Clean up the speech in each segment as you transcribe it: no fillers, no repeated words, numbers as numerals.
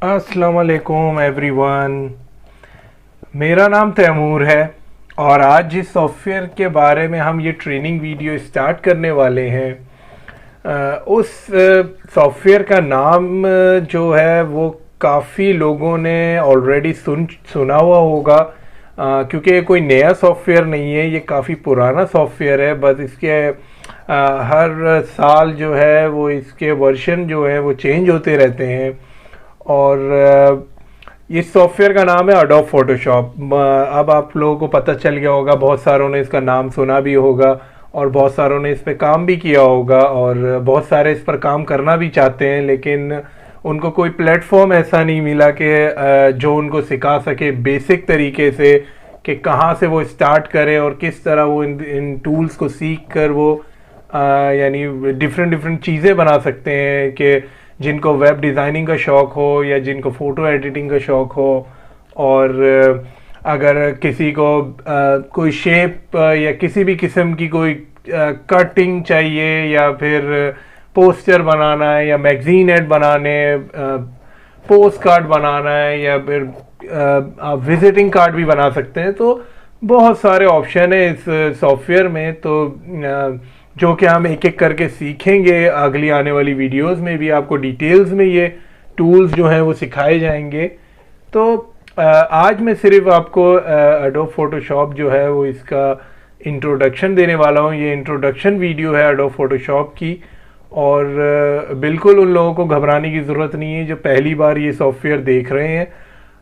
अस्सलाम वालेकुम एवरीवन। मेरा नाम तैमूर है और आज जिस सॉफ्टवेयर के बारे में हम ये ट्रेनिंग वीडियो स्टार्ट करने वाले हैं उस सॉफ्टवेयर का नाम जो है वो काफ़ी लोगों ने ऑलरेडी सुना हुआ होगा, क्योंकि ये कोई नया सॉफ्टवेयर नहीं है, ये काफ़ी पुराना सॉफ्टवेयर है। बस इसके हर साल जो है वो इसके वर्जन जो है वो चेंज होते रहते हैं। और इस सॉफ्टवेयर का नाम है एडोब फोटोशॉप। अब आप लोगों को पता चल गया होगा, बहुत सारों ने इसका नाम सुना भी होगा और बहुत सारों ने इस पे काम भी किया होगा और बहुत सारे इस पर काम करना भी चाहते हैं, लेकिन उनको कोई प्लेटफॉर्म ऐसा नहीं मिला कि जो उनको सिखा सके बेसिक तरीके से कि कहाँ से वो स्टार्ट करें और किस तरह वो इन टूल्स को सीख कर वो यानी डिफरेंट चीज़ें बना सकते हैं, कि जिनको वेब डिज़ाइनिंग का शौक़ हो या जिनको फ़ोटो एडिटिंग का शौक़ हो। और अगर किसी को कोई शेप या किसी भी किस्म की कोई कटिंग चाहिए या फिर पोस्टर बनाना है या मैगज़ीन एड बनाने, पोस्ट कार्ड बनाना है या फिर आप विजिटिंग कार्ड भी बना सकते हैं, तो बहुत सारे ऑप्शन है इस सॉफ्टवेयर में। तो जो कि हम एक एक करके सीखेंगे अगली आने वाली वीडियोस में भी, आपको डिटेल्स में ये टूल्स जो हैं वो सिखाए जाएंगे। तो आज मैं सिर्फ आपको एडोब फोटोशॉप जो है वो इसका इंट्रोडक्शन देने वाला हूँ। ये इंट्रोडक्शन वीडियो है एडोब फोटोशॉप की, और बिल्कुल उन लोगों को घबराने की ज़रूरत नहीं है जो पहली बार ये सॉफ्टवेयर देख रहे हैं,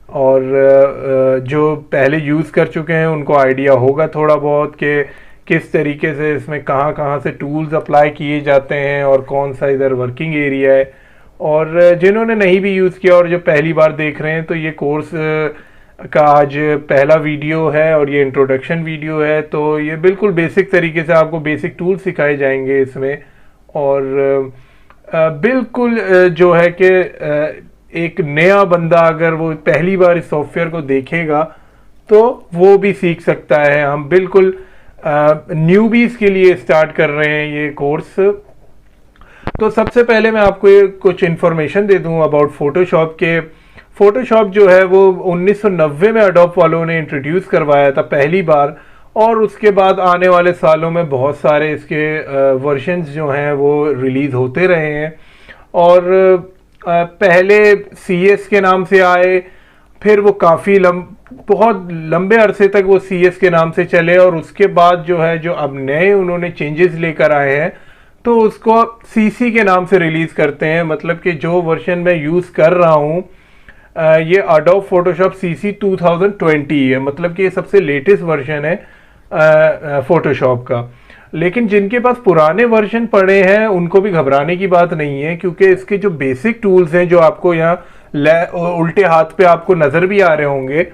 और जो पहले यूज़ कर चुके हैं उनको आइडिया होगा थोड़ा बहुत कि किस तरीके से इसमें कहाँ से टूल्स अप्लाई किए जाते हैं और कौन सा इधर वर्किंग एरिया है। और जिन्होंने नहीं भी यूज़ किया और जो पहली बार देख रहे हैं, तो ये कोर्स का आज पहला वीडियो है और ये इंट्रोडक्शन वीडियो है। तो ये बिल्कुल बेसिक तरीके से आपको बेसिक टूल्स सिखाए जाएंगे इसमें। और बिल्कुल जो है कि एक नया बंदा अगर वो पहली बार इस सॉफ्टवेयर को देखेगा तो वो भी सीख सकता है। हम बिल्कुल न्यूबीज के लिए स्टार्ट कर रहे हैं ये कोर्स। तो सबसे पहले मैं आपको ये कुछ इन्फॉर्मेशन दे दूं अबाउट फोटोशॉप के। फोटोशॉप जो है वो 1990 में एडोब वालों ने इंट्रोड्यूस करवाया था पहली बार, और उसके बाद आने वाले सालों में बहुत सारे इसके वर्जन्स जो हैं वो रिलीज़ होते रहे हैं। और पहले CS के नाम से आए, फिर वो काफ़ी बहुत लंबे अरसे तक वो CS के नाम से चले, और उसके बाद जो है जो अब नए उन्होंने चेंजेस लेकर आए हैं तो उसको CC के नाम से रिलीज़ करते हैं। मतलब कि जो वर्जन मैं यूज़ कर रहा हूँ ये एडोब फोटोशॉप CC 2020 है, मतलब कि ये सबसे लेटेस्ट वर्जन है फोटोशॉप का। लेकिन जिनके पास पुराने वर्जन पड़े हैं उनको भी घबराने की बात नहीं है, क्योंकि इसके जो बेसिक टूल्स हैं जो आपको यहाँ उल्टे हाथ पे आपको नज़र भी आ रहे होंगे,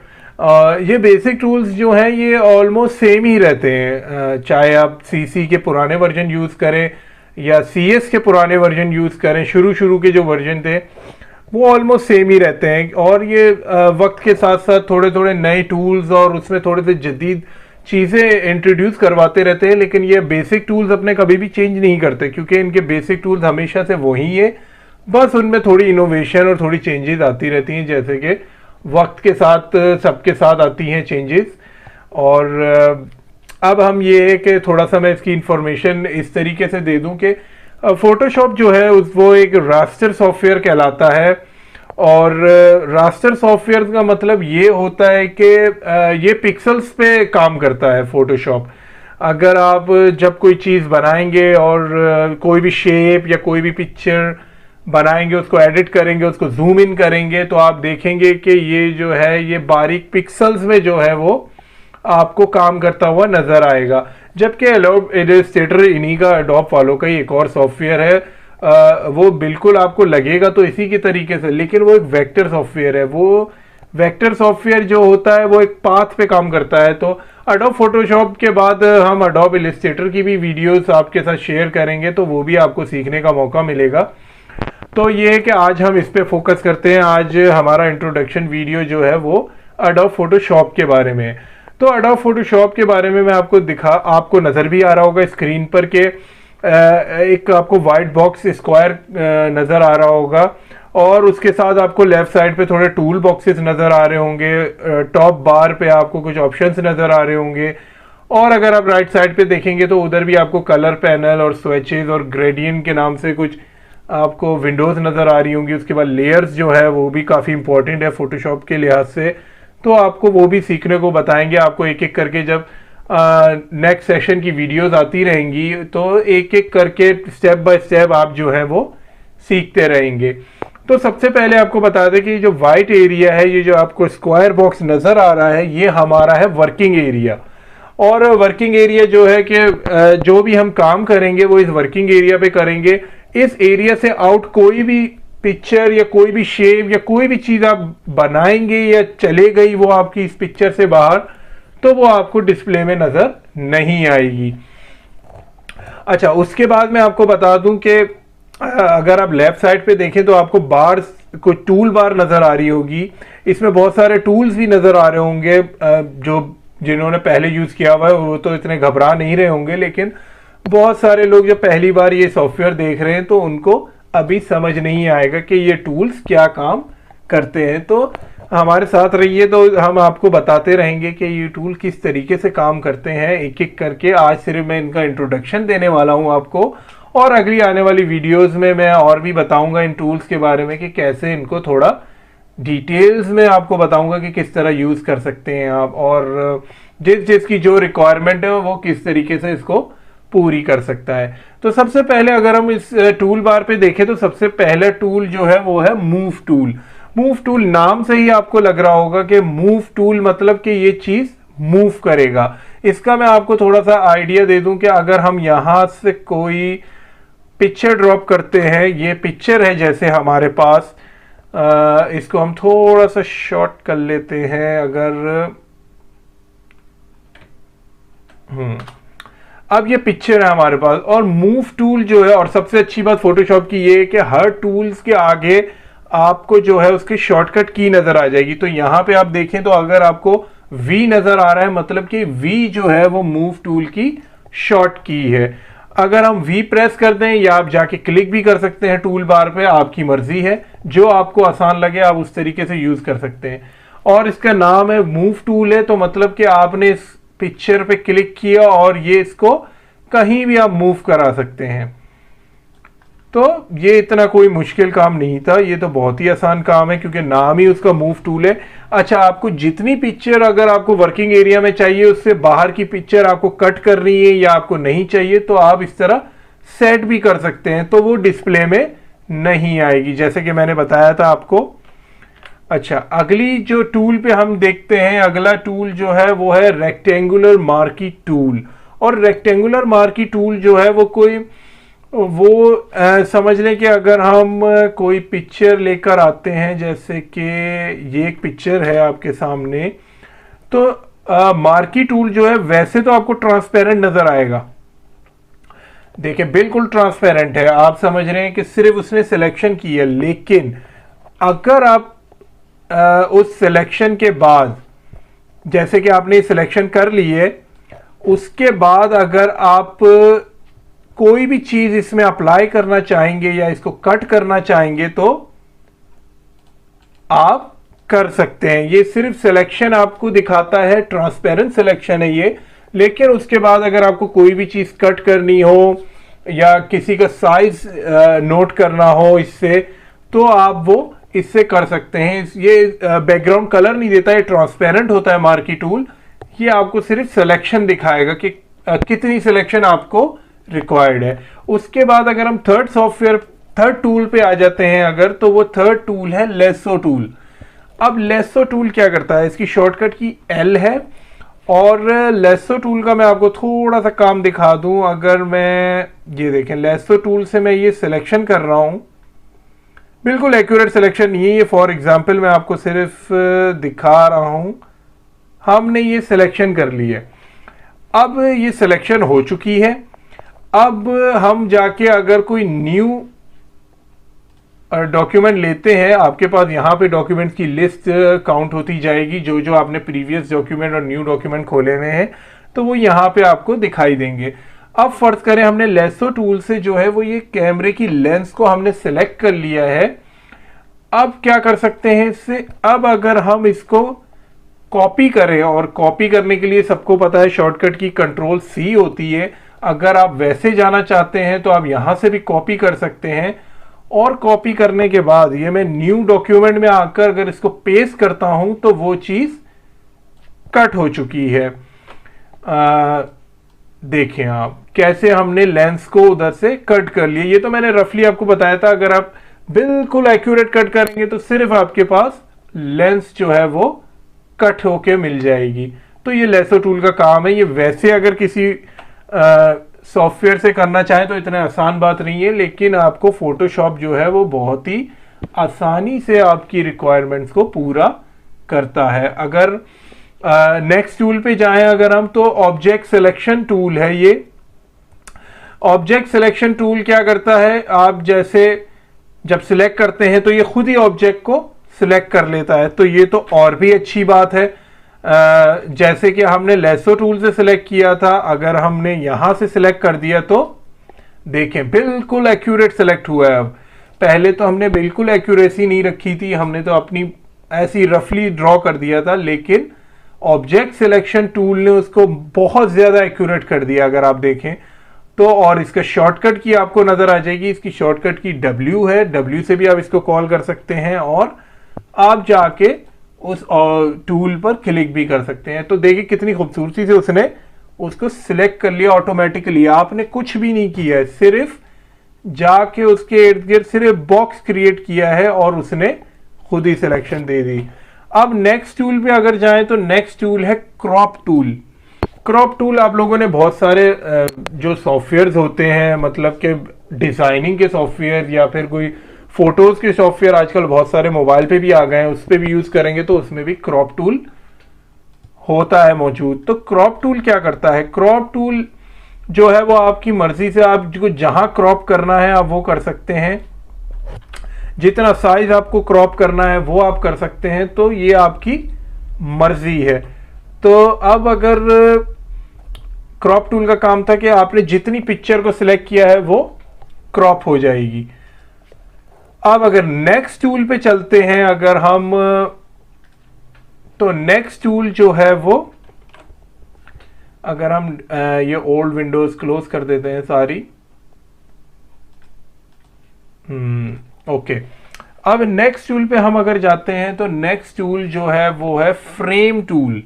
ये बेसिक टूल्स जो हैं ये ऑलमोस्ट सेम ही रहते हैं। चाहे आप CC के पुराने वर्जन यूज़ करें या CS के पुराने वर्जन यूज़ करें, शुरू के जो वर्जन थे वो ऑलमोस्ट सेम ही रहते हैं। और ये वक्त के साथ साथ थोड़े नए टूल्स और उसमें थोड़े से जदीद चीज़ें इंट्रोड्यूस करवाते रहते हैं, लेकिन ये बेसिक टूल्स अपने कभी भी चेंज नहीं करते, क्योंकि इनके बेसिक टूल्स हमेशा से वही है। बस उनमें थोड़ी इनोवेशन और थोड़ी चेंजेस आती रहती हैं, जैसे कि वक्त के साथ सबके साथ आती हैं चेंजेस। और अब हम ये है कि थोड़ा सा मैं इसकी इंफॉर्मेशन इस तरीके से दे दूं कि फोटोशॉप जो है वो एक रास्टर सॉफ्टवेयर कहलाता है। और रास्टर सॉफ्टवेयर का मतलब ये होता है कि ये पिक्सल्स पे काम करता है फोटोशॉप। अगर आप जब कोई चीज़ बनाएंगे और कोई भी शेप या कोई भी पिक्चर बनाएंगे, उसको एडिट करेंगे, उसको जूम इन करेंगे, तो आप देखेंगे कि ये जो है ये बारीक पिक्सल्स में जो है वो आपको काम करता हुआ नजर आएगा। जबकि एडोब इलस्ट्रेटर इन्हीं का एडोब वालों का ही एक और सॉफ्टवेयर है, वो बिल्कुल आपको लगेगा तो इसी के तरीके से, लेकिन वो एक वेक्टर सॉफ्टवेयर है। वो वेक्टर सॉफ्टवेयर जो होता है वो एक पाथ पे काम करता है। तो एडोब फोटोशॉप के बाद हम एडोब इलस्ट्रेटर की भी वीडियोस आपके साथ शेयर करेंगे, तो वो भी आपको सीखने का मौका मिलेगा। तो ये है कि आज हम इस पे फोकस करते हैं। आज हमारा इंट्रोडक्शन वीडियो जो है वो एडोब फोटोशॉप के बारे में। तो एडोब फोटोशॉप के बारे में मैं आपको नज़र भी आ रहा होगा स्क्रीन पर के एक आपको वाइट बॉक्स स्क्वायर नज़र आ रहा होगा, और उसके साथ आपको लेफ्ट साइड पे थोड़े टूल बॉक्सेस नज़र आ रहे होंगे, टॉप बार पे आपको कुछ ऑप्शंस नज़र आ रहे होंगे, और अगर आप राइट साइड पे देखेंगे तो उधर भी आपको कलर पैनल और स्विचेस और ग्रेडियंट के नाम से कुछ आपको विंडोज़ नज़र आ रही होंगी। उसके बाद लेयर्स जो है वो भी काफ़ी इंपॉर्टेंट है फोटोशॉप के लिहाज से, तो आपको वो भी सीखने को बताएंगे। आपको एक एक करके जब नेक्स्ट सेशन की वीडियोस आती रहेंगी तो एक एक करके स्टेप बाय स्टेप आप जो है वो सीखते रहेंगे। तो सबसे पहले आपको बता दें कि जो वाइट एरिया है, ये जो आपको स्क्वायर बॉक्स नज़र आ रहा है, ये हमारा है वर्किंग एरिया। और वर्किंग एरिया जो है कि जो भी हम काम करेंगे वो इस वर्किंग एरिया पे करेंगे। इस एरिया से आउट कोई भी पिक्चर या कोई भी शेप या कोई भी चीज़ आप बनाएंगे या चले गई वो आपकी इस पिक्चर से बाहर, तो वो आपको डिस्प्ले में नज़र नहीं आएगी। अच्छा, उसके बाद मैं आपको बता दूं कि अगर आप लेफ्ट साइड पे देखें तो आपको बार, कोई टूल बार नज़र आ रही होगी। इसमें बहुत सारे टूल्स भी नज़र आ रहे होंगे। जो जिन्होंने पहले यूज़ किया हुआ है वो तो इतने घबरा नहीं रहे होंगे, लेकिन बहुत सारे लोग जो पहली बार ये सॉफ्टवेयर देख रहे हैं तो उनको अभी समझ नहीं आएगा कि ये टूल्स क्या काम करते हैं। तो हमारे साथ रहिए, तो हम आपको बताते रहेंगे कि ये टूल किस तरीके से काम करते हैं एक एक करके। आज सिर्फ मैं इनका इंट्रोडक्शन देने वाला हूं आपको, और अगली आने वाली वीडियोस में मैं और भी बताऊंगा इन टूल्स के बारे में कि कैसे इनको थोड़ा डिटेल्स में आपको बताऊंगा कि किस तरह यूज़ कर सकते हैं आप, और जिस जिसकी जो रिक्वायरमेंट है वो किस तरीके से इसको पूरी कर सकता है। तो सबसे पहले अगर हम इस टूल बार पे देखें तो सबसे पहला टूल जो है वो है मूव टूल। मूव टूल नाम से ही आपको लग रहा होगा कि मूव टूल मतलब कि ये चीज़ मूव करेगा। इसका मैं आपको थोड़ा सा आइडिया दे दूं कि अगर हम यहाँ से कोई पिक्चर ड्रॉप करते हैं, ये पिक्चर है जैसे हमारे पास, इसको हम थोड़ा सा शॉर्ट कर लेते हैं। अगर अब ये पिक्चर है हमारे पास, और मूव टूल जो है, और सबसे अच्छी बात फोटोशॉप की ये है कि हर टूल्स के आगे आपको जो है उसकी शॉर्टकट की नजर आ जाएगी। तो यहाँ पे आप देखें तो अगर आपको V नजर आ रहा है, मतलब कि V जो है वो मूव टूल की शॉर्ट की है। अगर हम V प्रेस कर दें या आप जाके क्लिक भी कर सकते हैं टूल बार पे, आपकी मर्जी है, जो आपको आसान लगे आप उस तरीके से यूज कर सकते हैं। और इसका नाम है मूव टूल है, तो मतलब कि आपने इस पिक्चर पे क्लिक किया और ये इसको कहीं भी आप मूव करा सकते हैं। तो ये इतना कोई मुश्किल काम नहीं था, ये तो बहुत ही आसान काम है क्योंकि नाम ही उसका मूव टूल है। अच्छा, आपको जितनी पिक्चर अगर आपको वर्किंग एरिया में चाहिए उससे बाहर की पिक्चर आपको कट करनी है या आपको नहीं चाहिए तो आप इस तरह सेट भी कर सकते हैं, तो वो डिस्प्ले में नहीं आएगी जैसे कि मैंने बताया था आपको। अच्छा, अगली जो टूल पे हम देखते हैं, अगला टूल जो है वो है रेक्टेंगुलर मार्की टूल। और रेक्टेंगुलर मार्की टूल जो है वो समझ लें कि अगर हम कोई पिक्चर लेकर आते हैं, जैसे कि ये एक पिक्चर है आपके सामने, तो मार्की टूल जो है वैसे तो आपको ट्रांसपेरेंट नजर आएगा। देखिए बिल्कुल ट्रांसपेरेंट है, आप समझ रहे हैं कि सिर्फ उसने सिलेक्शन की है। लेकिन अगर आप उस सिलेक्शन के बाद, जैसे कि आपने सिलेक्शन कर ली है, उसके बाद अगर आप कोई भी चीज इसमें अप्लाई करना चाहेंगे या इसको कट करना चाहेंगे तो आप कर सकते हैं। ये सिर्फ सिलेक्शन आपको दिखाता है, ट्रांसपेरेंट सिलेक्शन है ये। लेकिन उसके बाद अगर आपको कोई भी चीज कट करनी हो या किसी का साइज नोट करना हो इससे, तो आप वो इससे कर सकते हैं। ये बैकग्राउंड कलर नहीं देता है, ट्रांसपेरेंट होता है मार्की टूल। ये आपको सिर्फ सिलेक्शन दिखाएगा कि कितनी सिलेक्शन आपको रिक्वायर्ड है। उसके बाद अगर हम थर्ड टूल पे आ जाते हैं अगर, तो वो थर्ड टूल है लेसो टूल। अब लेसो टूल क्या करता है, इसकी शॉर्टकट की L है। और लेसो टूल का मैं आपको थोड़ा सा काम दिखा दूं, अगर मैं ये देखें लेसो टूल से मैं ये सिलेक्शन कर रहा हूं, बिल्कुल एक्यूरेट सिलेक्शन नहीं है ये, फॉर एग्जांपल मैं आपको सिर्फ दिखा रहा हूं। हमने ये सिलेक्शन कर ली है, अब ये सिलेक्शन हो चुकी है। अब हम जाके अगर कोई न्यू डॉक्यूमेंट लेते हैं, आपके पास यहाँ पे डॉक्यूमेंट्स की लिस्ट काउंट होती जाएगी, जो जो आपने प्रीवियस डॉक्यूमेंट और न्यू डॉक्यूमेंट खोले हुए हैं तो वो यहाँ पे आपको दिखाई देंगे। अब फर्ज करें हमने लेसो टूल से जो है वो ये कैमरे की लेंस को हमने सेलेक्ट कर लिया है। अब क्या कर सकते हैं इससे, अब अगर हम इसको कॉपी करें, और कॉपी करने के लिए सबको पता है शॉर्टकट की कंट्रोल सी होती है। अगर आप वैसे जाना चाहते हैं तो आप यहां से भी कॉपी कर सकते हैं, और कॉपी करने के बाद ये मैं न्यू डॉक्यूमेंट में आकर अगर इसको पेस्ट करता हूं तो वो चीज कट हो चुकी है। देखें आप कैसे हमने लेंस को उधर से कट कर लिया। ये तो मैंने रफली आपको बताया था, अगर आप बिल्कुल एक्यूरेट कट करेंगे तो सिर्फ आपके पास लेंस जो है वो कट होके मिल जाएगी। तो ये लेसो टूल का काम है। ये वैसे अगर किसी सॉफ्टवेयर से करना चाहे तो इतना आसान बात नहीं है, लेकिन आपको फोटोशॉप जो है वो बहुत ही आसानी से आपकी रिक्वायरमेंट्स को पूरा करता है। अगर नेक्स्ट टूल पे जाएं अगर हम, तो ऑब्जेक्ट सिलेक्शन टूल है ये। ऑब्जेक्ट सिलेक्शन टूल क्या करता है, आप जैसे जब सिलेक्ट करते हैं तो ये खुद ही ऑब्जेक्ट को सिलेक्ट कर लेता है। तो ये तो और भी अच्छी बात है। जैसे कि हमने लेसो टूल से सिलेक्ट किया था, अगर हमने यहां से सिलेक्ट कर दिया तो देखें बिल्कुल एक्यूरेट सिलेक्ट हुआ है। अब पहले तो हमने बिल्कुल एक्यूरेसी नहीं रखी थी, हमने तो अपनी ऐसी रफली ड्रॉ कर दिया था, लेकिन ऑब्जेक्ट सिलेक्शन टूल ने उसको बहुत ज्यादा एक्यूरेट कर दिया अगर आप देखें तो। और इसका शॉर्टकट की आपको नजर आ जाएगी, इसकी शॉर्टकट की W है, W से भी आप इसको कॉल कर सकते हैं, और आप जाके उस टूल पर क्लिक भी कर सकते हैं। तो देखिए कितनी खूबसूरती से उसने उसको सिलेक्ट कर लिया ऑटोमेटिकली। आपने कुछ भी नहीं किया है, सिर्फ जाके उसके इर्द गिर्द सिर्फ बॉक्स क्रिएट किया है और उसने खुद ही सिलेक्शन दे दी। अब नेक्स्ट टूल पे अगर जाएं तो नेक्स्ट टूल है क्रॉप टूल। क्रॉप टूल आप लोगों ने बहुत सारे जो सॉफ्टवेयर्स होते हैं, मतलब के डिजाइनिंग के सॉफ्टवेयर या फिर कोई फोटोज के सॉफ्टवेयर आजकल बहुत सारे मोबाइल पे भी आ गए हैं, उस पर भी यूज करेंगे तो उसमें भी क्रॉप टूल होता है मौजूद। तो क्रॉप टूल क्या करता है, क्रॉप टूल जो है वो आपकी मर्जी से आपको जहां क्रॉप करना है आप वो कर सकते हैं, जितना साइज आपको क्रॉप करना है वो आप कर सकते हैं। तो ये आपकी मर्जी है। तो अब अगर क्रॉप टूल का काम था कि आपने जितनी पिक्चर को सिलेक्ट किया है वो क्रॉप हो जाएगी। अब अगर नेक्स्ट टूल पे चलते हैं अगर हम, तो नेक्स्ट टूल जो है वो, अगर हम ये ओल्ड विंडोज क्लोज कर देते हैं सारी, ओके। अब नेक्स्ट टूल पे हम अगर जाते हैं तो नेक्स्ट टूल जो है वो है फ्रेम टूल।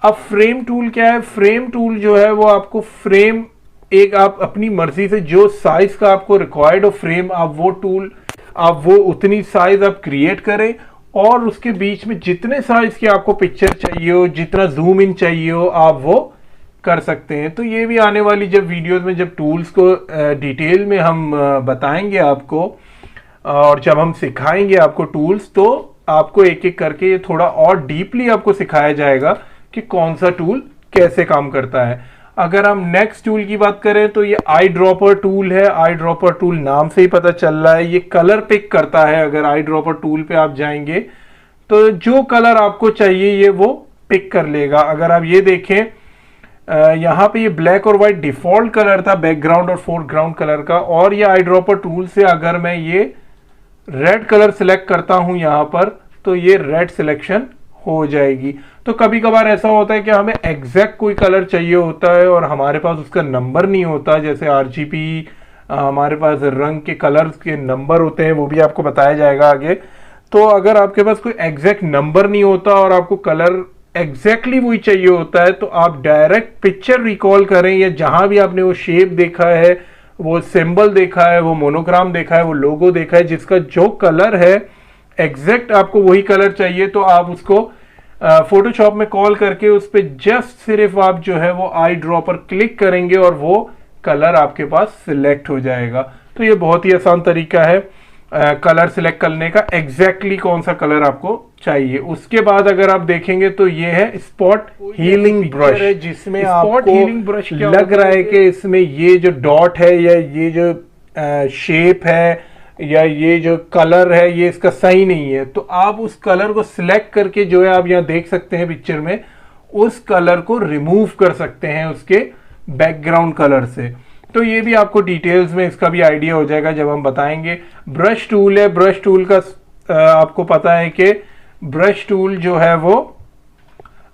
अब फ्रेम टूल क्या है, फ्रेम टूल जो है वो आपको फ्रेम एक आप अपनी मर्जी से जो साइज का आपको रिक्वायर्ड हो फ्रेम, आप वो उतनी साइज आप क्रिएट करें, और उसके बीच में जितने साइज की आपको पिक्चर चाहिए हो, जितना जूम इन चाहिए हो, आप वो कर सकते हैं। तो ये भी आने वाली जब वीडियोस में जब टूल्स को डिटेल में हम बताएंगे आपको, और जब हम सिखाएंगे आपको टूल्स, तो आपको एक एक करके ये थोड़ा और डीपली आपको सिखाया जाएगा कि कौन सा टूल कैसे काम करता है। अगर हम नेक्स्ट टूल की बात करें तो ये आई ड्रॉपर टूल है। आई ड्रॉपर टूल नाम से ही पता चल रहा है, ये कलर पिक करता है। अगर आई ड्रॉपर टूल पे आप जाएंगे तो जो कलर आपको चाहिए ये वो पिक कर लेगा। अगर आप ये देखें यहाँ पे ये ब्लैक और व्हाइट डिफॉल्ट कलर था बैकग्राउंड और फोरग्राउंड कलर का, और ये आई ड्रॉपर टूल से अगर मैं ये रेड कलर सिलेक्ट करता हूं यहाँ पर तो ये रेड सिलेक्शन हो जाएगी। तो कभी कभार ऐसा होता है कि हमें एग्जैक्ट कोई कलर चाहिए होता है और हमारे पास उसका नंबर नहीं होता, जैसे आरजीबी हमारे पास रंग के कलर्स के नंबर होते हैं, वो भी आपको बताया जाएगा आगे। तो अगर आपके पास कोई एग्जैक्ट नंबर नहीं होता और आपको कलर एग्जैक्टली वही चाहिए होता है, तो आप डायरेक्ट पिक्चर रिकॉल करें, या जहां भी आपने वो शेप देखा है, वो सिंबल देखा है, वो मोनोग्राम देखा है, वो लोगो देखा है, जिसका जो कलर है एग्जैक्ट आपको वही कलर चाहिए, तो आप उसको फोटोशॉप में कॉल करके उस पर जस्ट सिर्फ आप जो है वो आई ड्रॉ पर क्लिक करेंगे और वो कलर आपके पास सिलेक्ट हो जाएगा। तो ये बहुत ही आसान तरीका है कलर सिलेक्ट करने का, एग्जैक्टली कौन सा कलर आपको चाहिए। उसके बाद अगर आप देखेंगे तो ये है स्पॉट हीलिंग ब्रश, जिसमें आपको हीलिंग ब्रश लग रहा है कि इसमें ये जो डॉट है या ये जो शेप है या ये जो कलर है ये इसका सही नहीं है, तो आप उस कलर को सिलेक्ट करके जो है आप यहाँ देख सकते हैं पिक्चर में, उस कलर को रिमूव कर सकते हैं उसके बैकग्राउंड कलर से। तो ये भी आपको डिटेल्स में इसका भी आइडिया हो जाएगा जब हम बताएंगे। ब्रश टूल है, ब्रश टूल का आपको पता है कि ब्रश टूल जो है वो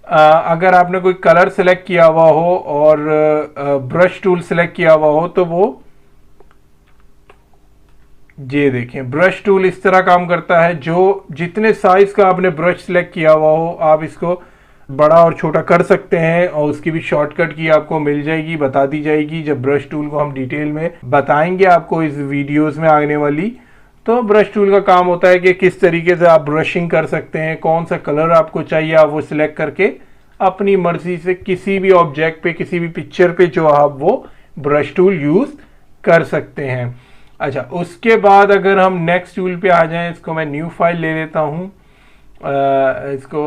अगर आपने कोई कलर सेलेक्ट किया हुआ हो और ब्रश टूल सेलेक्ट किया हुआ हो तो वो ये देखें ब्रश टूल इस तरह काम करता है। जो जितने साइज का आपने ब्रश सेलेक्ट किया हुआ हो आप इसको बड़ा और छोटा कर सकते हैं और उसकी भी शॉर्टकट की आपको मिल जाएगी, बता दी जाएगी। जब ब्रश टूल को हम डिटेल में बताएंगे आपको इस वीडियोस में आने वाली, तो ब्रश टूल का काम होता है कि किस तरीके से आप ब्रशिंग कर सकते हैं, कौन सा कलर आपको चाहिए आप वो सिलेक्ट करके अपनी मर्जी से किसी भी ऑब्जेक्ट पे, किसी भी पिक्चर पे जो आप वो ब्रश टूल यूज कर सकते हैं। अच्छा, उसके बाद अगर हम नेक्स्ट टूल पे आ जाएं, इसको मैं न्यू फाइल ले लेता हूं, इसको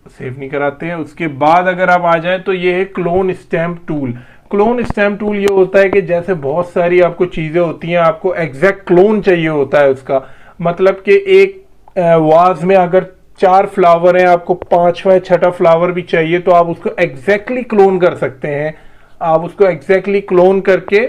सेव नहीं कराते हैं। उसके बाद अगर आप आ जाएं तो ये है clone stamp tool. Clone stamp tool ये होता है कि जैसे बहुत सारी आपको चीज़ें होती हैं, आपको एग्जैक्ट क्लोन चाहिए होता है उसका। मतलब कि एक वाज में अगर 4 फ्लावर हैं, आपको 5वां या 6वां फ्लावर भी चाहिए तो आप उसको एग्जैक्टली क्लोन कर सकते हैं। आप उसको एग्जैक्टली क्लोन करके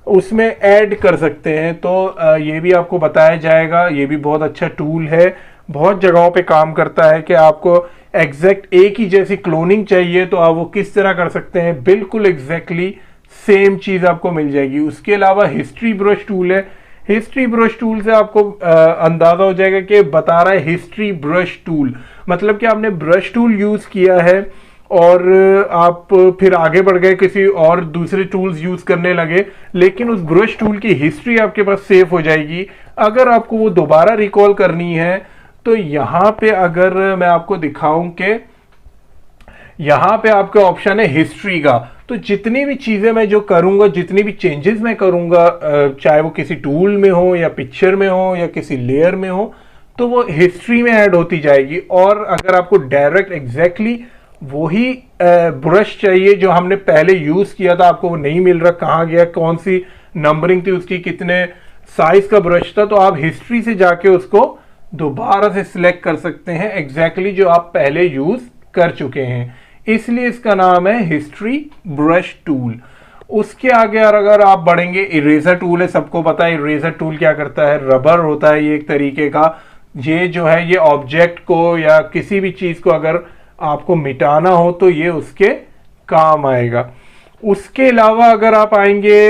उसमें ऐड कर सकते हैं। तो ये भी आपको बताया जाएगा। ये भी बहुत अच्छा टूल है, बहुत जगहों पे काम करता है कि आपको एग्जैक्ट एक ही जैसी क्लोनिंग चाहिए तो आप वो किस तरह कर सकते हैं, बिल्कुल एग्जैक्टली सेम चीज़ आपको मिल जाएगी। उसके अलावा हिस्ट्री ब्रश टूल है। हिस्ट्री ब्रश टूल से आपको अंदाजा हो जाएगा कि बता रहा है हिस्ट्री ब्रश टूल, मतलब कि आपने ब्रश टूल यूज किया है और आप फिर आगे बढ़ गए, किसी और दूसरे टूल्स यूज करने लगे, लेकिन उस ब्रश टूल की हिस्ट्री आपके पास सेव हो जाएगी। अगर आपको वो दोबारा रिकॉल करनी है तो यहाँ पे अगर मैं आपको दिखाऊं कि यहाँ पे आपका ऑप्शन है हिस्ट्री का, तो जितनी भी चीजें मैं जो करूंगा, जितनी भी चेंजेस मैं करूंगा, चाहे वो किसी टूल में हो या पिक्चर में हो या किसी लेयर में हो, तो वो हिस्ट्री में ऐड होती जाएगी। और अगर आपको डायरेक्ट एग्जैक्टली वही ब्रश चाहिए जो हमने पहले यूज किया था, आपको वो नहीं मिल रहा, कहाँ गया, कौन सी नंबरिंग थी उसकी, कितने साइज का ब्रश था, तो आप हिस्ट्री से जाके उसको दोबारा से सिलेक्ट कर सकते हैं एग्जैक्टली जो आप पहले यूज कर चुके हैं। इसलिए इसका नाम है हिस्ट्री ब्रश टूल। उसके आगे अगर आप बढ़ेंगे, इरेजर टूल है। सबको पता है इरेजर टूल क्या करता है, रबर होता है ये एक तरीके का। ये जो है ये ऑब्जेक्ट को या किसी भी चीज को अगर आपको मिटाना हो तो ये उसके काम आएगा। उसके अलावा अगर आप आएंगे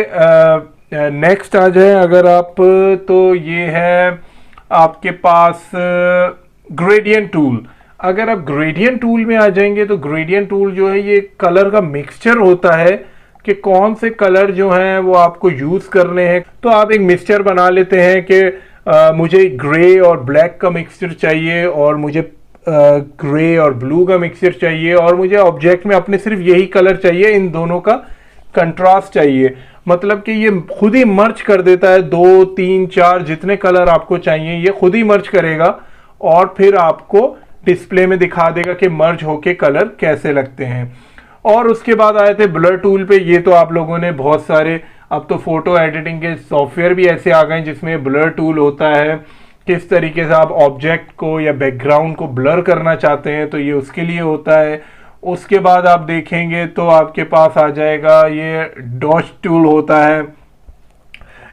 नेक्स्ट आ जाए अगर आप, तो ये है आपके पास ग्रेडियंट टूल। अगर आप ग्रेडियंट टूल में आ जाएंगे तो ग्रेडियंट टूल जो है ये कलर का मिक्सचर होता है कि कौन से कलर जो हैं वो आपको यूज करने हैं। तो आप एक मिक्सचर बना लेते हैं कि मुझे ग्रे और ब्लैक का मिक्सचर चाहिए और मुझे ग्रे और ब्लू का मिक्सचर चाहिए और मुझे ऑब्जेक्ट में अपने सिर्फ यही कलर चाहिए, इन दोनों का कंट्रास्ट चाहिए। मतलब कि ये खुद ही मर्ज कर देता है, 2 3 4 जितने कलर आपको चाहिए ये खुद ही मर्ज करेगा और फिर आपको डिस्प्ले में दिखा देगा कि मर्ज होके कलर कैसे लगते हैं। और उसके बाद आए थे ब्लर टूल पे। ये तो आप लोगों ने बहुत सारे, अब तो फोटो एडिटिंग के सॉफ्टवेयर भी ऐसे आ गए जिसमें ब्लर टूल होता है। किस तरीके से आप ऑब्जेक्ट को या बैकग्राउंड को ब्लर करना चाहते हैं तो ये उसके लिए होता है। उसके बाद आप देखेंगे तो आपके पास आ जाएगा ये डॉच टूल होता है।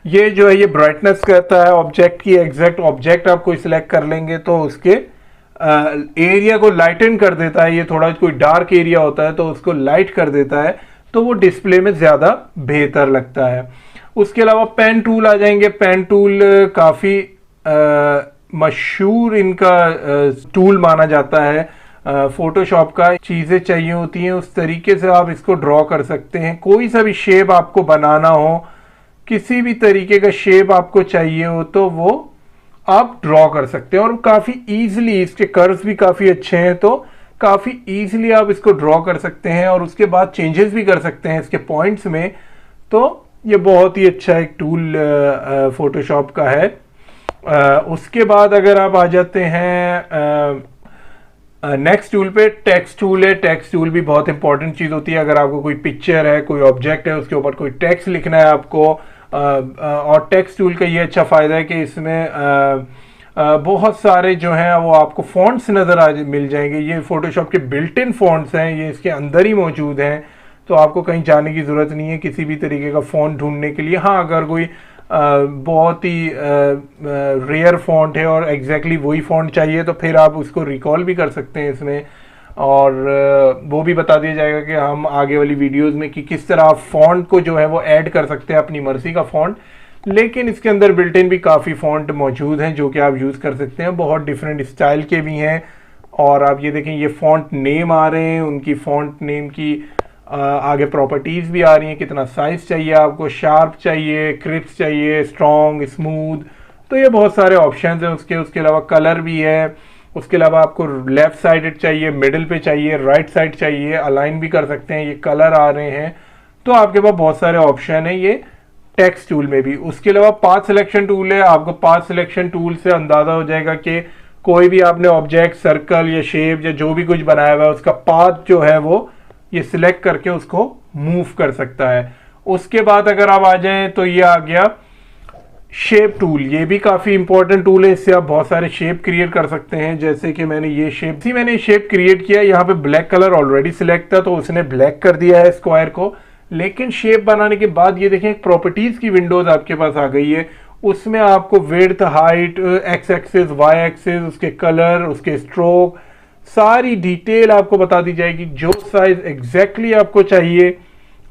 ये जो है ये ब्राइटनेस करता है ऑब्जेक्ट की, एग्जैक्ट ऑब्जेक्ट आप कोई सिलेक्ट कर लेंगे तो उसके एरिया को लाइटन कर देता है। ये थोड़ा कोई डार्क एरिया होता है तो उसको लाइट कर देता है, तो वो डिस्प्ले में ज्यादा बेहतर लगता है। उसके अलावा पेन टूल आ जाएंगे। पेन टूल काफी मशहूर इनका टूल माना जाता है। फोटोशॉप का चीजें चाहिए होती हैं उस तरीके से आप इसको ड्रॉ कर सकते हैं। कोई सा भी शेप आपको बनाना हो, किसी भी तरीके का शेप आपको चाहिए हो तो वो आप ड्रॉ कर सकते हैं और काफी इजीली, इसके कर्व्स भी काफी अच्छे हैं तो काफी इजीली आप इसको ड्रॉ कर सकते हैं और उसके बाद चेंजेस भी कर सकते हैं इसके पॉइंट्स में। तो ये बहुत ही अच्छा एक टूल फोटोशॉप का है। उसके बाद अगर आप आ जाते हैं नेक्स्ट टूल पे, टेक्स्ट टूल है। टेक्स्ट टूल भी बहुत इंपॉर्टेंट चीज होती है। अगर आपको कोई पिक्चर है, कोई ऑब्जेक्ट है, उसके ऊपर कोई टेक्स्ट लिखना है आपको, और टेक्स्ट टूल का ये अच्छा फायदा है कि इसमें बहुत सारे जो हैं वो आपको फॉन्ट्स नजर मिल जाएंगे। ये फोटोशॉप के बिल्ट इन फॉन्ट्स हैं, ये इसके अंदर ही मौजूद हैं, तो आपको कहीं जाने की जरूरत नहीं है किसी भी तरीके का फॉन्ट ढूंढने के लिए। हाँ, अगर कोई बहुत ही रेयर फॉन्ट है और एग्जैक्टली वही फॉन्ट चाहिए तो फिर आप उसको रिकॉल भी कर सकते हैं इसमें। और वो भी बता दिया जाएगा कि हम आगे वाली वीडियोस में कि किस तरह आप फॉन्ट को जो है वो ऐड कर सकते हैं अपनी मर्जी का फॉन्ट। लेकिन इसके अंदर बिल्ट इन भी काफ़ी फॉन्ट मौजूद हैं जो कि आप यूज़ कर सकते हैं, बहुत डिफरेंट स्टाइल के भी हैं। और आप ये देखें ये फॉन्ट नेम आ रहे हैं, उनकी फॉन्ट नेम की आगे प्रॉपर्टीज़ भी आ रही हैं, कितना साइज़ चाहिए आपको, शार्प चाहिए, क्रिप्स चाहिए, स्ट्रॉन्ग, स्मूथ, तो ये बहुत सारे ऑप्शंस हैं उसके अलावा कलर भी है। उसके अलावा आपको लेफ्ट साइडेड चाहिए, मिडिल पे चाहिए, राइट साइड चाहिए, अलाइन भी कर सकते हैं, ये कलर आ रहे हैं। तो आपके पास बहुत सारे ऑप्शन है ये टेक्स्ट टूल में भी। उसके अलावा पाथ सिलेक्शन टूल है, आपको पाथ सिलेक्शन टूल से अंदाजा हो जाएगा कि कोई भी आपने ऑब्जेक्ट, सर्कल या शेप या जो भी कुछ बनाया हुआ है उसका पाथ जो है वो ये सिलेक्ट करके उसको मूव कर सकता है। उसके बाद अगर आप आ जाएं तो ये आ गया शेप टूल, ये भी काफ़ी इंपॉर्टेंट टूल है, इससे आप बहुत सारे शेप क्रिएट कर सकते हैं। जैसे कि मैंने ये शेप क्रिएट किया, यहाँ पे ब्लैक कलर ऑलरेडी सिलेक्ट था तो उसने ब्लैक कर दिया है स्क्वायर को। लेकिन शेप बनाने के बाद ये देखें प्रॉपर्टीज की विंडोज आपके पास आ गई है, उसमें आपको width, height, x axis, y axis, उसके कलर, उसके स्ट्रोक, सारी डिटेल आपको बता दी जाएगी। जो साइज एग्जैक्टली आपको चाहिए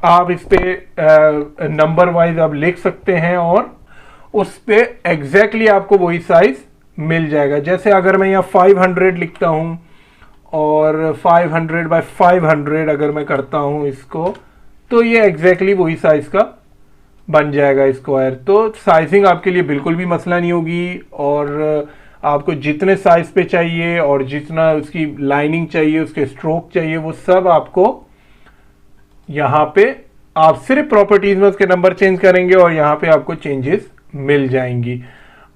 आप इस पे नंबर वाइज आप लिख सकते हैं और उस पे एग्जैक्टली आपको वही साइज मिल जाएगा। जैसे अगर मैं यहाँ 500 लिखता हूँ और 500 बाय 500 अगर मैं करता हूँ इसको, तो ये एग्जैक्टली वही साइज का बन जाएगा स्क्वायर। तो साइजिंग आपके लिए बिल्कुल भी मसला नहीं होगी और आपको जितने साइज पे चाहिए और जितना उसकी लाइनिंग चाहिए, उसके स्ट्रोक चाहिए, वो सब आपको यहाँ पे आप सिर्फ प्रॉपर्टीज में उसके नंबर चेंज करेंगे और यहाँ पे आपको चेंजेस मिल जाएंगी।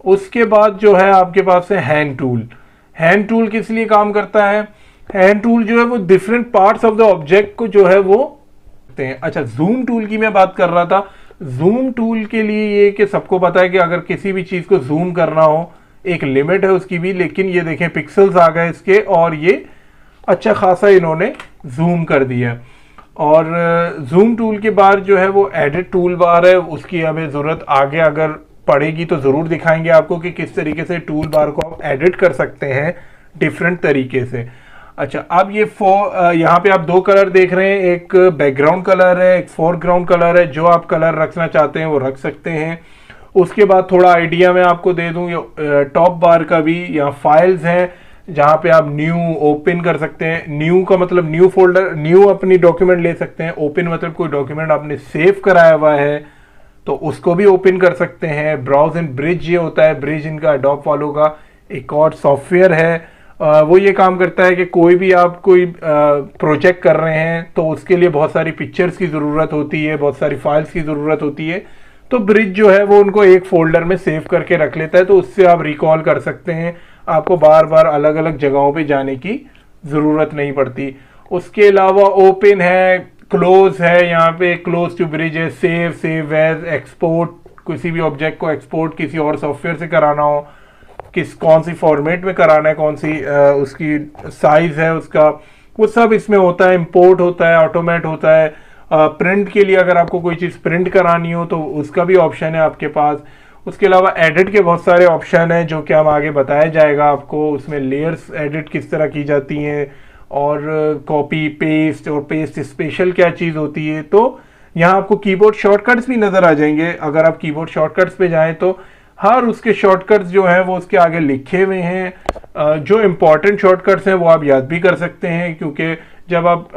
उसके बाद जो है आपके पास है हैंड टूल। हैंड टूल किस लिए काम करता है? हैंड टूल जो है वो different parts of the object को जो है वो हैं। अच्छा, जूम टूल की मैं बात कर रहा था। जूम टूल के लिए ये कि सबको पता है कि अगर किसी भी चीज को जूम करना हो एक लिमिट है उसकी भी, लेकिन ये देखें पिक्सल्स आ गए इसके और ये अच्छा खासा इन्होंने जूम कर दिया। और जूम टूल के बाद जो है वो एडिट टूल बार है, उसकी हमें जरूरत आगे अगर पड़ेगी तो जरूर दिखाएंगे आपको कि किस तरीके से टूल बार को आप एडिट कर सकते हैं डिफरेंट तरीके से। अच्छा, अब ये यहाँ पे आप दो कलर देख रहे हैं, एक बैकग्राउंड कलर है, एक फोरग्राउंड कलर है। जो आप कलर रखना चाहते हैं वो रख सकते हैं। उसके बाद थोड़ा आइडिया मैं आपको दे दूं, टॉप बार का भी यहाँ फाइल्स हैं जहाँ पे आप न्यू ओपन कर सकते हैं। न्यू का मतलब न्यू फोल्डर, न्यू अपनी डॉक्यूमेंट ले सकते हैं। ओपन मतलब कोई डॉक्यूमेंट आपने सेव कराया हुआ है तो उसको भी ओपन कर सकते हैं। ब्राउज एंड ब्रिज ये होता है, ब्रिज इनका एडोब वालों का एक और सॉफ्टवेयर है। वो ये काम करता है कि कोई भी आप कोई प्रोजेक्ट कर रहे हैं तो उसके लिए बहुत सारी पिक्चर्स की ज़रूरत होती है, बहुत सारी फाइल्स की ज़रूरत होती है, तो ब्रिज जो है वो उनको एक फोल्डर में सेव करके रख लेता है, तो उससे आप रिकॉल कर सकते हैं। आपको बार बार अलग अलग जगहों पे जाने की ज़रूरत नहीं पड़ती। उसके अलावा ओपन है, क्लोज है, यहाँ पे क्लोज टू ब्रिज है, सेव एज, एक्सपोर्ट, किसी भी ऑब्जेक्ट को एक्सपोर्ट किसी और सॉफ्टवेयर से कराना हो, कौन सी फॉर्मेट में कराना है, कौन सी उसकी साइज है उसका, वो सब इसमें होता है। इंपोर्ट होता है, ऑटोमेट होता है। प्रिंट के लिए अगर आपको कोई चीज़ प्रिंट करानी हो तो उसका भी ऑप्शन है आपके पास। उसके अलावा एडिट के बहुत सारे ऑप्शन हैं जो कि हम आगे बताया जाएगा आपको। उसमें लेयर्स एडिट किस तरह की जाती हैं और कॉपी पेस्ट और पेस्ट स्पेशल क्या चीज़ होती है। तो यहाँ आपको कीबोर्ड शॉर्टकट्स भी नज़र आ जाएंगे। अगर आप कीबोर्ड शॉर्टकट्स पे जाएं तो हर उसके शॉर्टकट्स जो हैं वो उसके आगे लिखे हुए हैं। जो इम्पॉर्टेंट शॉर्टकट्स हैं वो आप याद भी कर सकते हैं, क्योंकि जब आप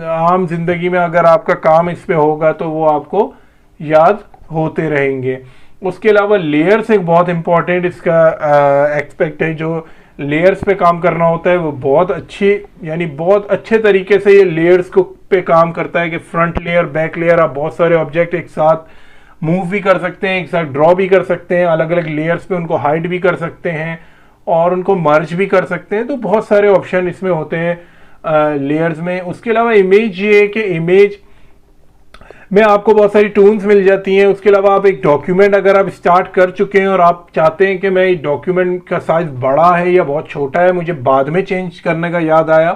आम जिंदगी में अगर आपका काम इस पे होगा तो वो आपको याद होते रहेंगे। उसके अलावा लेयर्स एक बहुत इम्पॉर्टेंट इसका एक्सपेक्ट है। जो लेयर्स पे काम करना होता है वो बहुत अच्छी, यानी बहुत अच्छे तरीके से ये लेयर्स को पे काम करता है कि फ्रंट लेयर, बैक लेयर, आप बहुत सारे ऑब्जेक्ट एक साथ मूव भी कर सकते हैं, एक साथ ड्रॉ भी कर सकते हैं, अलग अलग लेयर्स पे उनको हाइड भी कर सकते हैं और उनको मर्ज भी कर सकते हैं। तो बहुत सारे ऑप्शन इसमें होते हैं लेयर्स में। उसके अलावा इमेज, ये है कि इमेज में आपको बहुत सारी टूल्स मिल जाती हैं। उसके अलावा आप एक डॉक्यूमेंट अगर आप स्टार्ट कर चुके हैं और आप चाहते हैं कि मैं डॉक्यूमेंट का साइज बड़ा है या बहुत छोटा है, मुझे बाद में चेंज करने का याद आया,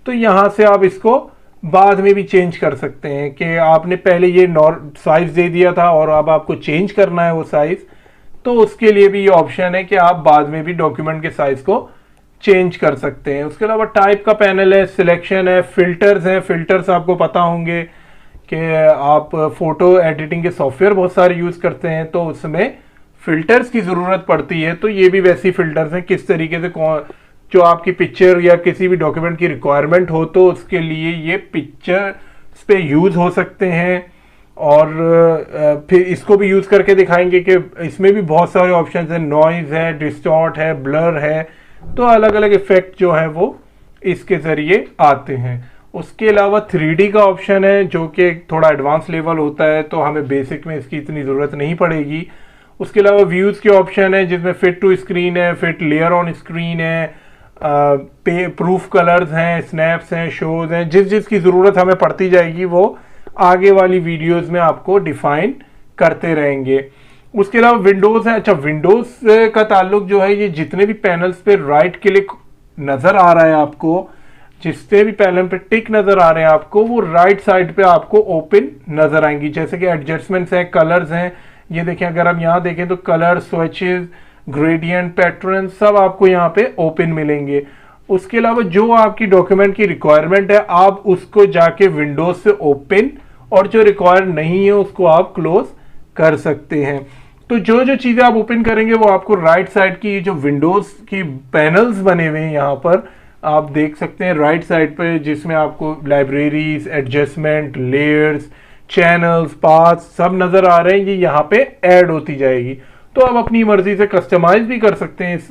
तो यहाँ से आप इसको बाद में भी चेंज कर सकते हैं कि आपने पहले ये साइज दे दिया था और अब आपको चेंज करना है वो साइज, तो उसके लिए भी ये ऑप्शन है कि आप बाद में भी डॉक्यूमेंट के साइज को चेंज कर सकते हैं। उसके अलावा टाइप का पैनल है, सिलेक्शन है, फिल्टर्स हैं। फिल्टर्स आपको पता होंगे कि आप फोटो एडिटिंग के सॉफ्टवेयर बहुत सारे यूज़ करते हैं, तो उसमें फिल्टर्स की ज़रूरत पड़ती है। तो ये भी वैसी फिल्टर्स हैं, किस तरीके से जो आपकी पिक्चर या किसी भी डॉक्यूमेंट की रिक्वायरमेंट हो तो उसके लिए ये पिक्चर पे यूज़ हो सकते हैं। और फिर इसको भी यूज़ करके दिखाएंगे कि इसमें भी बहुत सारे ऑप्शंस हैं, नॉइज़ है, डिस्टॉर्ट है, ब्लर है, तो अलग अलग इफेक्ट जो है वो इसके ज़रिए आते हैं। उसके अलावा 3D का ऑप्शन है जो कि थोड़ा एडवांस लेवल होता है, तो हमें बेसिक में इसकी इतनी ज़रूरत नहीं पड़ेगी। उसके अलावा व्यूज़ के ऑप्शन है जिसमें फिट टू स्क्रीन है, फिट लेयर ऑन स्क्रीन है, प्रूफ कलर्स हैं, स्नैप्स हैं, शोज हैं। जिस जिस की ज़रूरत हमें पड़ती जाएगी वो आगे वाली वीडियोस में आपको डिफाइन करते रहेंगे। उसके अलावा विंडोज़ है। अच्छा, विंडोज़ का ताल्लुक जो है, ये जितने भी पैनल्स पे राइट क्लिक नज़र आ रहा है आपको, जितने भी पैनल पे टिक नज़र आ रहे हैं आपको, वो राइट साइड पे आपको ओपन नज़र आएंगी। जैसे कि एडजस्टमेंट्स हैं, कलर्स हैं, ये देखें, अगर हम यहाँ देखें तो कलर, स्विचेस, ग्रेडियंट, पैटर्न सब आपको यहाँ पे ओपन मिलेंगे। उसके अलावा जो आपकी डॉक्यूमेंट की रिक्वायरमेंट है आप उसको जाके विंडोज से ओपन, और जो रिक्वायर नहीं है उसको आप क्लोज कर सकते हैं। तो जो जो चीज़ें आप ओपन करेंगे वो आपको राइट साइड की जो विंडोज की पैनल्स बने हुए हैं यहाँ पर आप देख सकते हैं राइट साइड पे, जिसमें आपको libraries, adjustment, layers, channels, paths सब नज़र आ रहे हैं। ये यहाँ पे ऐड होती जाएगी, तो आप अपनी मर्जी से कस्टमाइज भी कर सकते हैं इस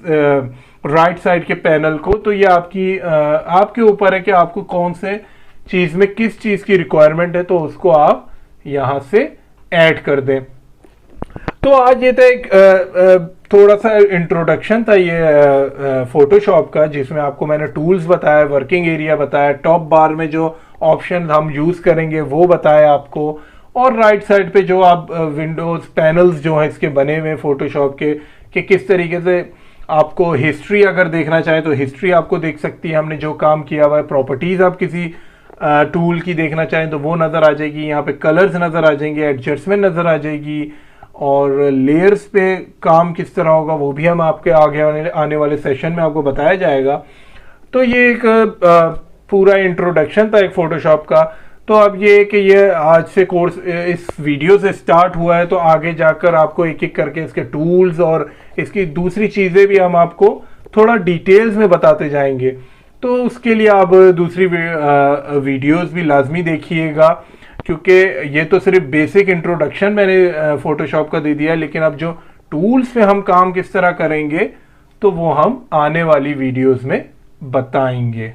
राइट साइड के पैनल को। तो ये आपके ऊपर है कि आपको कौन से चीज़ में किस चीज़ की रिक्वायरमेंट है, तो उसको आप यहाँ से ऐड कर दें। तो आज ये था एक थोड़ा सा इंट्रोडक्शन था ये फोटोशॉप का, जिसमें आपको मैंने टूल्स बताया, वर्किंग एरिया बताया, टॉप बार में जो ऑप्शन हम यूज़ करेंगे वो बताया आपको, और राइट साइड पे जो आप विंडोज पैनल्स जो हैं इसके बने हुए फोटोशॉप के, कि किस तरीके से आपको हिस्ट्री अगर देखना चाहें तो हिस्ट्री आपको देख सकती है, हमने जो काम किया हुआ है। प्रॉपर्टीज़ आप किसी टूल की देखना चाहें तो वो नज़र आ जाएगी, यहाँ पे कलर्स नज़र आ जाएंगे, एडजस्टमेंट नज़र आ जाएगी, और लेयर्स पे काम किस तरह होगा वो भी हम आपके आगे आने वाले सेशन में आपको बताया जाएगा। तो ये एक पूरा इंट्रोडक्शन था एक फ़ोटोशॉप का। तो अब ये कि ये आज से कोर्स इस वीडियो से स्टार्ट हुआ है, तो आगे जाकर आपको एक एक करके इसके टूल्स और इसकी दूसरी चीज़ें भी हम आपको थोड़ा डिटेल्स में बताते जाएंगे। तो उसके लिए आप दूसरी वीडियोस भी लाजमी देखिएगा, क्योंकि ये तो सिर्फ बेसिक इंट्रोडक्शन मैंने फोटोशॉप का दे दिया है, लेकिन अब जो टूल्स पे हम काम किस तरह करेंगे तो वो हम आने वाली वीडियोस में बताएंगे।